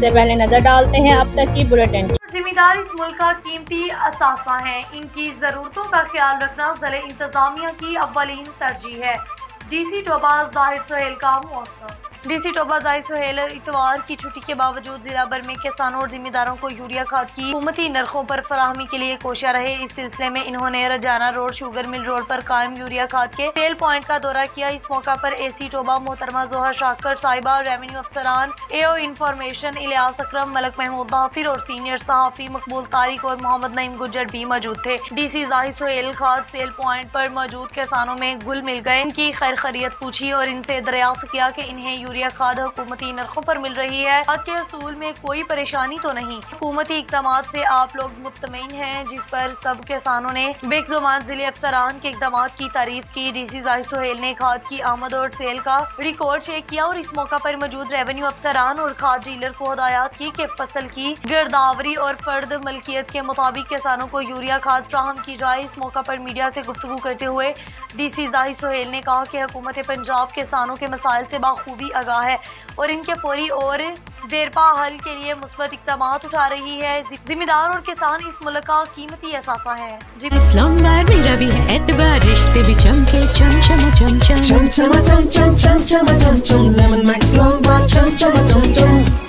सबसे पहले नजर डालते हैं अब तक की बुलेटिन। जिम्मेदार इस मुल्क का कीमती असासा है, इनकी जरूरतों का ख्याल रखना ज़िले इंतजामिया की अव्वलीन तरजीह है। DC टोबा जाहिद सुहेल का मौसम। DC टोबा जाहिद सुहेल इतवार की छुट्टी के बावजूद जिला भर में किसानों और जिम्मेदारों को यूरिया खाद की हुकूमती नरखों पर फराहमी के लिए कोशियां रहे। इस सिलसिले में इन्होंने रजाना रोड, शुगर मिल रोड पर कायम यूरिया खाद के सेल पॉइंट का दौरा किया। इस मौका पर AC टोबा मोहतरमा जोहर शाकर साहिबा, रेवेन्यू अफसरान, AO इंफॉर्मेशन इलियास अकरम, मलक महमूद नासिर और सीनियर सहाफी मकबूल तारिक और मोहम्मद नईम गुज्जर भी मौजूद थे। DC जाहिद सुहेल खाद सेल पॉइंट पर मौजूद किसानों में गुल मिल गए। इनकी खैर खैरियत पूछी और इनसे दरियाफ्त किया कि इन्हें यूरिया खाद हुकूमती नरखों पर मिल रही है। खाद के असूल में कोई परेशानी तो नहीं, हुकूमती इक़दाम से आप लोग मुतमईन हैं, जिस पर सब किसानों ने बेगुमान जिले अफसरान के इक़दाम की तारीफ की। DC जाहिद सुहेल ने खाद की आमद और सेल का रिकॉर्ड चेक किया और इस मौका पर मौजूद रेवेन्यू अफसरान और खाद डीलर को हिदायत की कि फसल की गिरदावरी और फर्द मलकियत के मुताबिक किसानों को यूरिया खाद फ्राहम की जाए। इस मौका पर मीडिया से गुफ्तगू करते हुए DC जाहिद सुहेल ने कहा कि हुकूमत पंजाब किसानों के मसाइल से बाखूबी आगाह है और इनके फौरी और देरपा हल के लिए मुस्बत इक़दाम उठा रही है। जिम्मेदार और किसान इस मुल्क का कीमती असासा है। रिश्ते भी चमके चम चम चम चम चम चम चम चम चम चम चम चम लेमन मैक्स लॉन्ग बार चम चम चम चम।